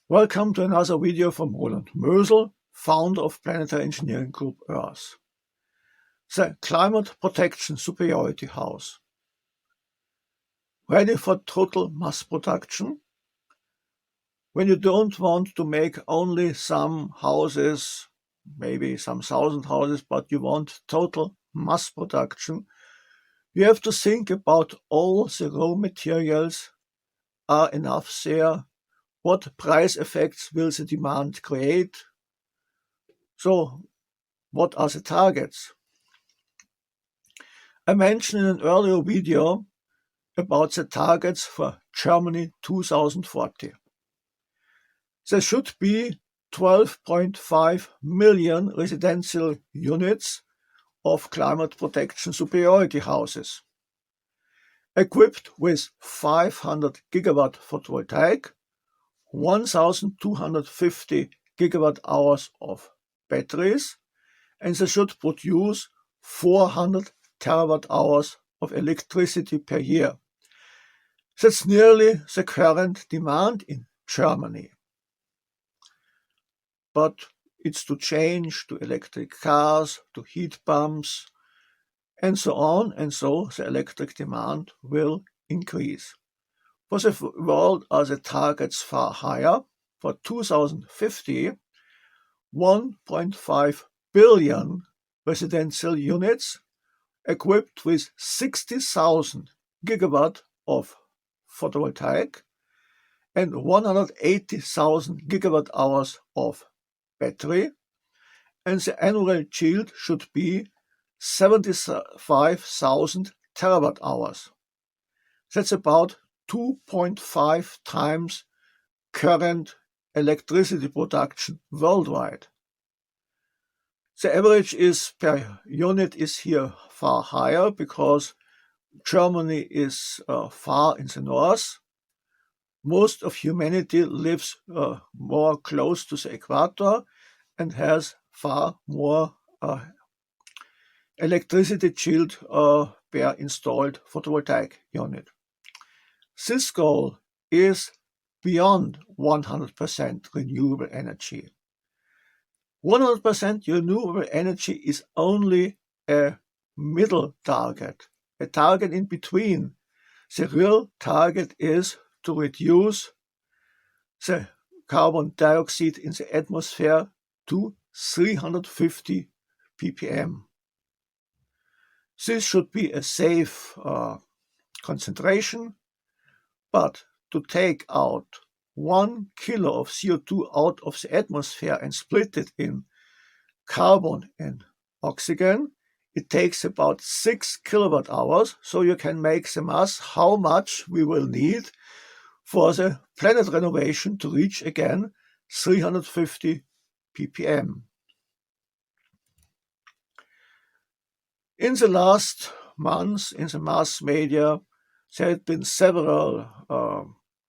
Welcome to another video from Roland Mösel, founder of Planetary Engineering Group Earth. The Climate Protection Superiority House. Ready for total mass production? When you don't want to make only some houses, maybe some thousand houses, but you want total mass production, you have to think about all the raw materials are enough there. What price effects will the demand create? So, what are the targets? I mentioned in an earlier video about the targets for Germany 2040. There should be 12.5 million residential units of climate protection superiority houses, equipped with 500 gigawatt photovoltaic, 1,250 gigawatt hours of batteries, and they should produce 400 terawatt hours of electricity per year. That's nearly the current demand in Germany. But it's to change to electric cars, to heat pumps, and so on, and so the electric demand will increase. For the world are the targets far higher. For 2050, 1.5 billion residential units equipped with 60,000 gigawatt of photovoltaic and 180,000 gigawatt hours of battery, and the annual yield should be 75,000 terawatt hours. That's about 2.5 times current electricity production worldwide. The average is per unit is here far higher because Germany is far in the north. Most of humanity lives more close to the equator and has far more electricity yield per installed photovoltaic unit. This goal is beyond 100% renewable energy. 100% renewable energy is only a middle target, a target in between. The real target is to reduce the carbon dioxide in the atmosphere to 350 ppm. This should be a safe concentration, but to take out 1 kilo of CO2 out of the atmosphere and split it in carbon and oxygen, it takes about 6 kilowatt hours, so you can make the math how much we will need for the planet renovation to reach again 350 ppm. In the last months, in the mass media, there had been several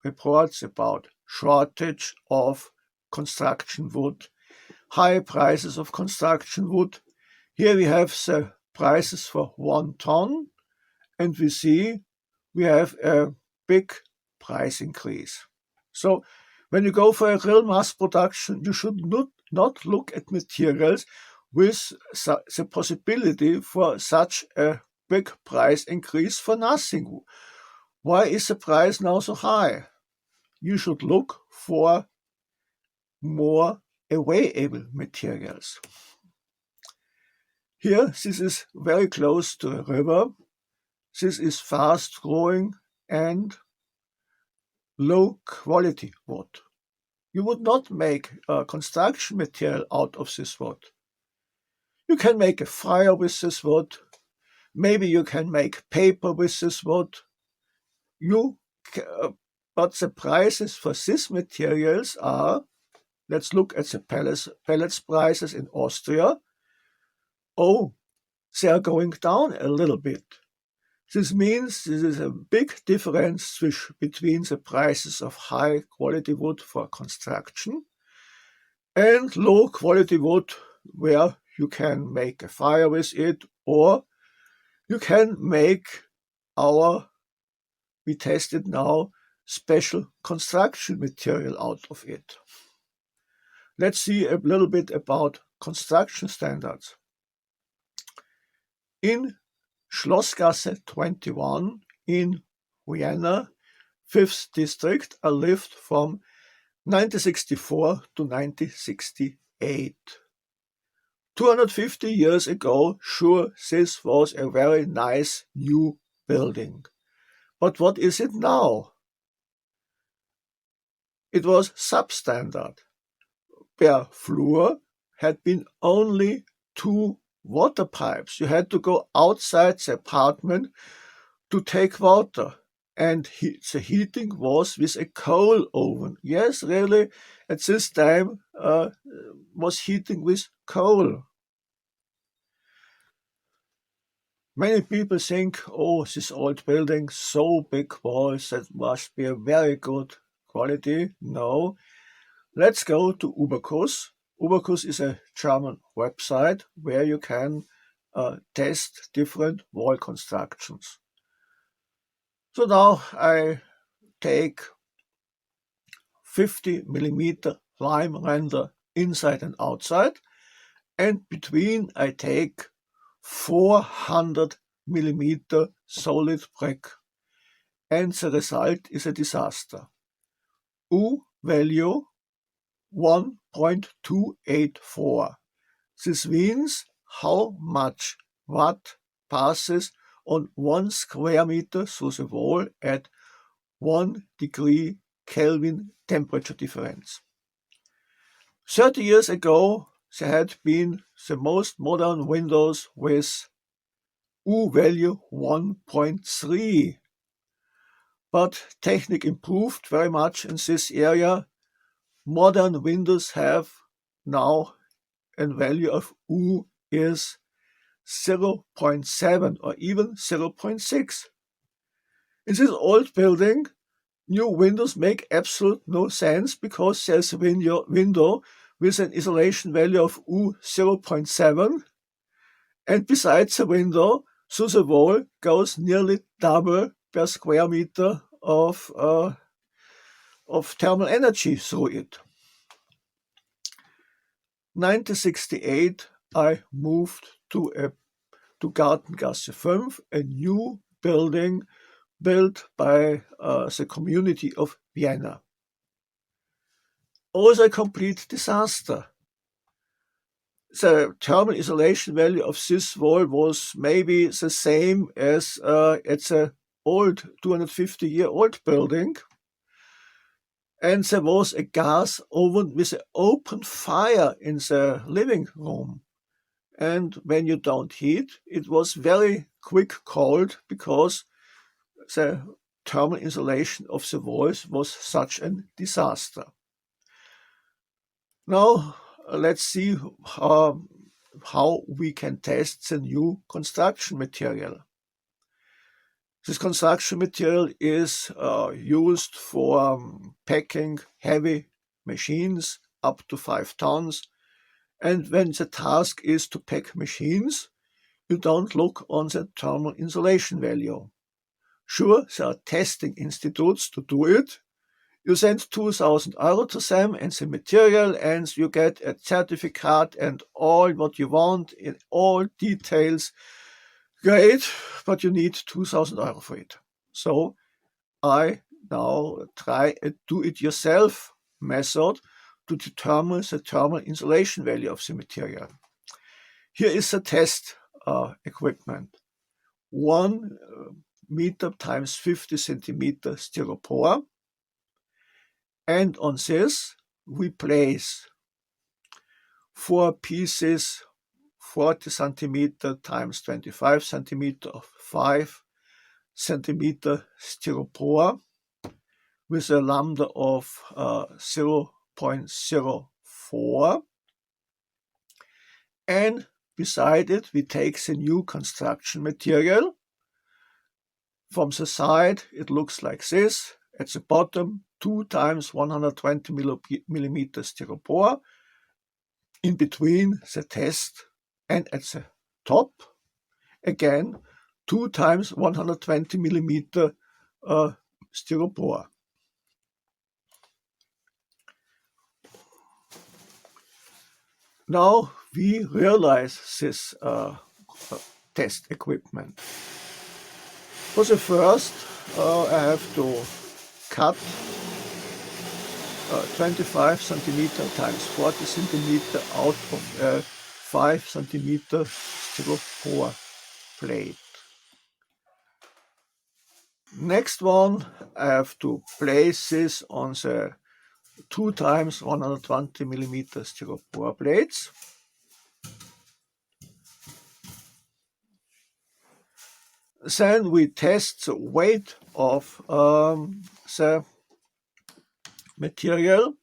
reports about shortage of construction wood, high prices of construction wood. Here we have the prices for 1 ton, and we see we have a big price increase. So when you go for a real mass production, you should not look at materials with the possibility for such a big price increase for nothing. Why is the price now so high? You should look for more available materials. Here, this is very close to a river. This is fast growing and low quality wood. You would not make construction material out of this wood. You can make a fire with this wood. Maybe you can make paper with this wood. But the prices for these materials are, let's look at the pellets prices in Austria. Oh, they are going down a little bit. This means there is a big difference between the prices of high quality wood for construction and low quality wood where you can make a fire with it, or you can make we tested now special construction material out of it. Let's see a little bit about construction standards. In Schlossgasse 21 in Vienna, 5th district, I lived from 1964 to 1968. 250 years ago, sure, this was a very nice new building. But what is it now? It was substandard. Per floor had been only 2 water pipes. You had to go outside the apartment to take water. And the heating was with a coal oven. Yes, really, at this time was heating with coal. Many people think, oh, this old building, so big walls, that must be a very good quality. No. Let's go to Uberkus. Uberkus is a German website where you can test different wall constructions. So now I take 50 millimeter lime render inside and outside, and between I take 400 millimeter solid brick, and the result is a disaster. U value 1.284. This means how much watt passes on 1 square meter through the wall at 1 degree Kelvin temperature difference. 30 years ago, there had been the most modern windows with U value 1.3. But technique improved very much in this area. Modern windows have now a value of U is 0.7 or even 0.6. In this old building, new windows make absolute no sense because there's a window with an isolation value of U 0.7, and besides the window, through the wall goes nearly double per square meter of thermal energy through it. 1968, I moved to Gartengasse 5, a new building built by the community of Vienna. Also a complete disaster. The thermal isolation value of this wall was maybe the same as at the old 250-year-old building. And there was a gas oven with an open fire in the living room. And when you don't heat, it was very quick cold because the thermal insulation of the walls was such a disaster. Now let's see how we can test the new construction material. This construction material is used for packing heavy machines up to 5 tons. And when the task is to pack machines, you don't look on the thermal insulation value. Sure, there are testing institutes to do it. You send 2,000 euro to them and the material, and you get a certificate and all what you want in all details. Great, but you need 2,000 euro for it. So I now try a do-it-yourself method to determine the thermal insulation value of the material. Here is the test equipment. 1 meter times 50 centimeter styropor. And on this, we place 4 pieces, 40 centimeter times 25 centimeter of 5 centimeter styropor with a lambda of 0.04. And beside it, we take the new construction material. From the side, it looks like this. At the bottom, 2 times 120 millimeter styropor. In between the test, and at the top, again, 2 times 120 millimeter styropor. Now we realize this test equipment. For the first, I have to cut 25 centimeter times 40 centimeter out of a 5 centimeter styropor plate. Next one, I have to place this on the 2 times 120 millimeter styropor plates. Then we test the weight of the material.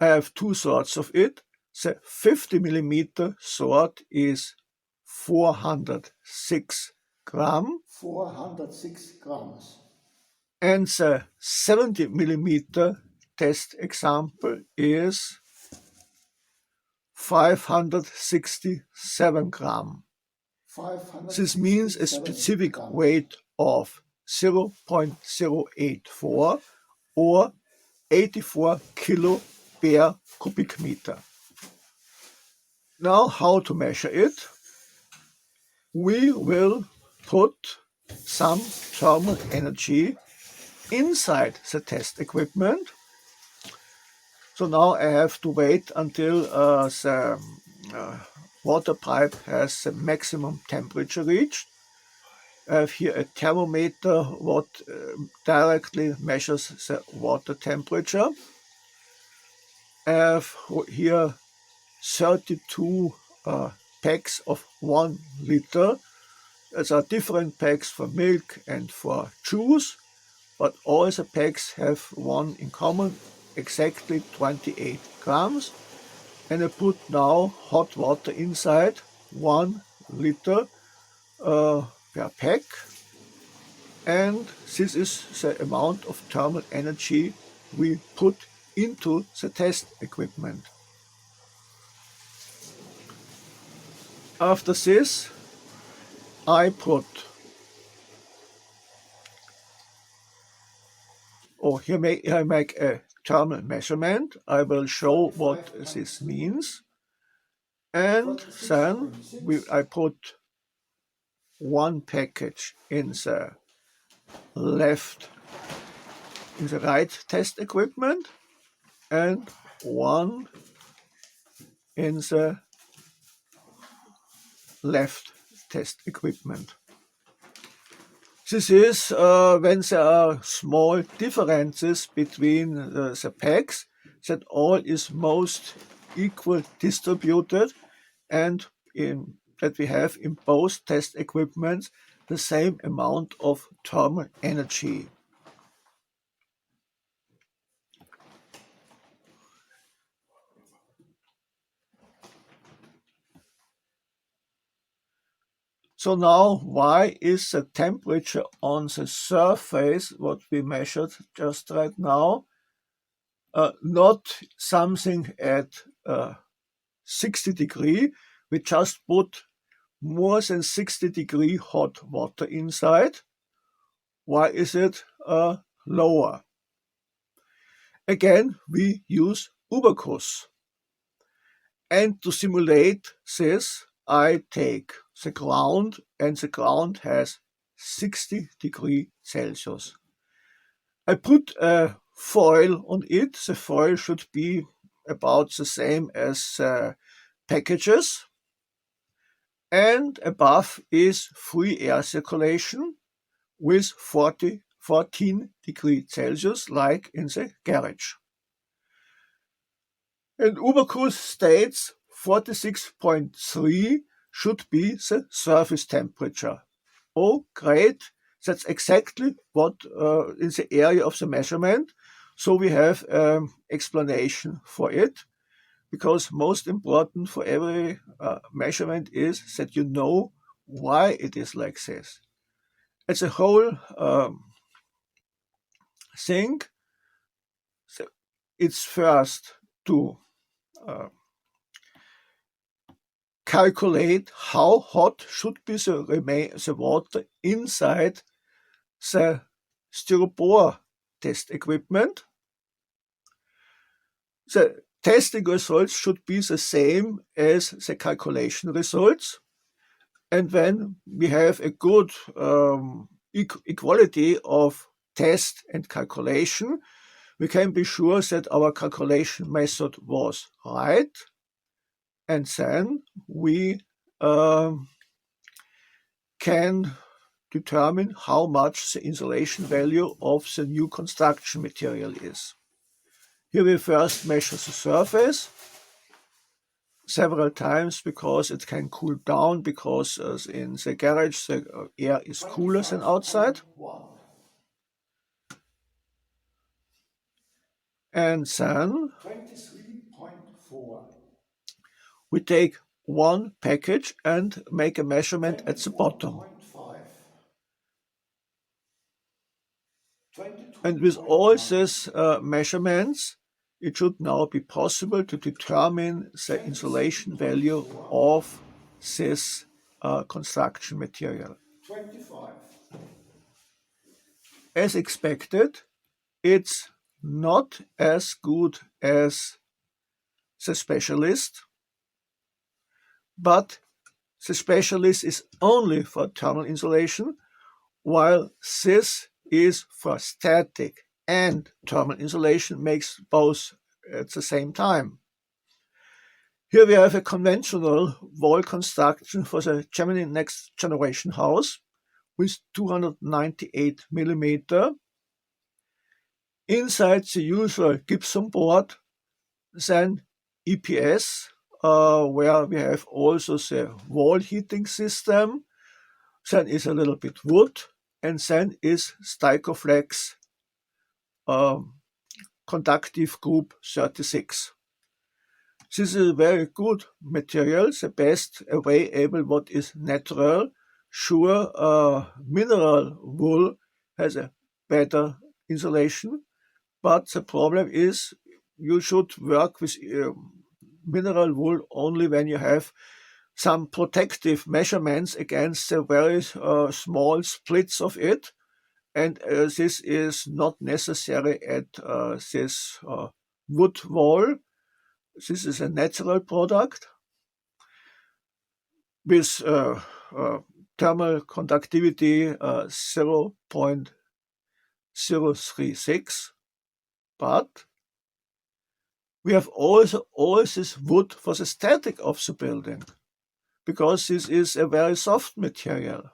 I have two sorts of it. The 50 millimeter sort is 406 grams. 406 grams. And the 70 millimeter test example is 567 grams. This means a specific weight of 0.084 or 84 kilo per cubic meter. Now, how to measure it? We will put some thermal energy inside the test equipment. So now I have to wait until the water pipe has the maximum temperature reached. I have here a thermometer what directly measures the water temperature. I have here 32 packs of 1 liter. There are different packs for milk and for juice, but all the packs have one in common, exactly 28 grams. And I put now hot water inside, 1 liter per pack. And this is the amount of thermal energy we put into the test equipment. After this, I make a thermal measurement. I will show what this means. And then I put one package in the right test equipment and one in the left test equipment. This is when there are small differences between the packs, that all is most equal distributed, and that we have in both test equipments the same amount of thermal energy. So now, why is the temperature on the surface, what we measured just right now, not something at 60 degrees? We just put more than 60 degree hot water inside. Why is it lower? Again, we use Ubercuss. And to simulate this, I take the ground, and the ground has 60 degrees Celsius. I put a foil on it. The foil should be about the same as packages. And above is free air circulation with 14 degrees Celsius, like in the garage. And Ubercuss states 46.3 should be the surface temperature. Oh, great. That's exactly what in the area of the measurement. So we have explanation for it, because most important for every measurement is that you know why it is like this. It's a whole thing. So it's first to calculate how hot should be the water inside the styropor test equipment. The testing results should be the same as the calculation results. And when we have a good equality of test and calculation, we can be sure that our calculation method was right. And then we can determine how much the insulation value of the new construction material is. Here we first measure the surface several times because it can cool down, because in the garage the air is cooler than outside. 25.1. And then 23.4. we take one package and make a measurement at the bottom. 21.5. And with all these measurements, it should now be possible to determine the insulation value of this construction material. 25. As expected, it's not as good as the specialist, but the specialist is only for thermal insulation, while this is for static and thermal insulation, makes both at the same time. Here we have a conventional wall construction for the Germany Next Generation house with 298 millimeter. Inside the usual gypsum board, then EPS, where we have also the wall heating system, then is a little bit wood, and then is Styroflex conductive group 36. This is a very good material, the best available what is natural. Sure, mineral wool has a better insulation, but the problem is you should work with mineral wool only when you have some protective measurements against the very small splits of it. And this is not necessary at this wood wall. This is a natural product with thermal conductivity 0.036, but we have also all this wood for the static of the building, because this is a very soft material.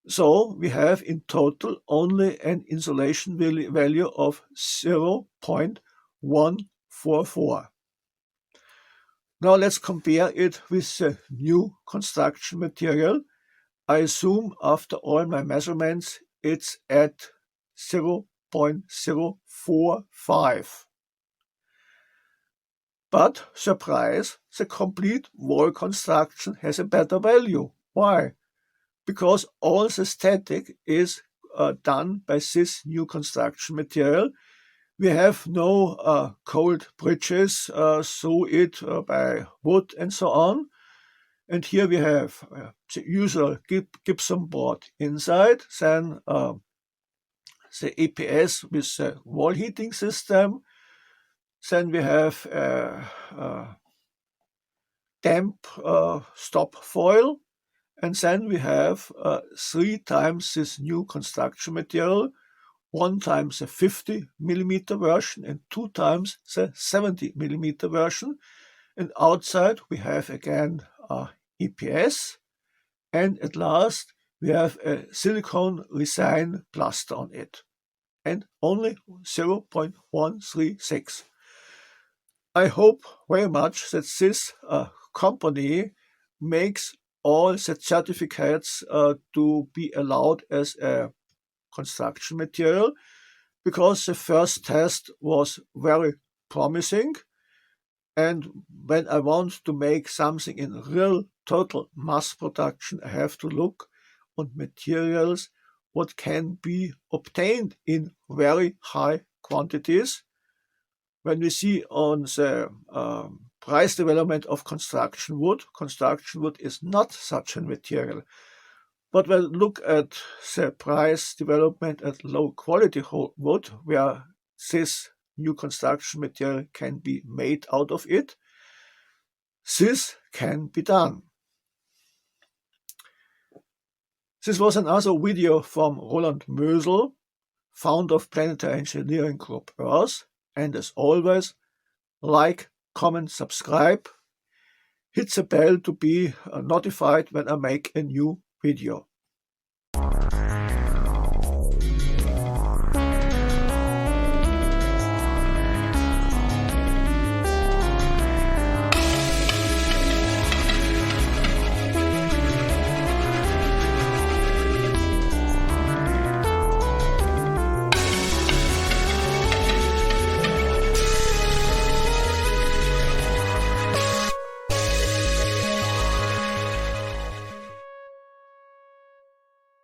So we have in total only an insulation value of 0.144. Now let's compare it with the new construction material. I assume after all my measurements it's at 0.045. But surprise, the complete wall construction has a better value. Why? Because all the static is done by this new construction material. We have no cold bridges through it by wood and so on. And here we have the usual gypsum board inside, then the EPS with the wall heating system. Then we have damp stop foil. And then we have 3 times this new construction material, 1 times the 50 millimeter version and 2 times the 70 millimeter version. And outside we have again EPS. And at last we have a silicone resin plaster on it. And only 0.136. I hope very much that this company makes all the certificates to be allowed as a construction material, because the first test was very promising. And when I want to make something in real total mass production, I have to look on materials what can be obtained in very high quantities. When we see on the price development of construction wood is not such a material. But when we look at the price development at low quality wood, where this new construction material can be made out of it. This can be done. This was another video from Roland Mösel, founder of Planetary Engineering Group Earth, and as always, like, comment, subscribe, hit the bell to be notified when I make a new video.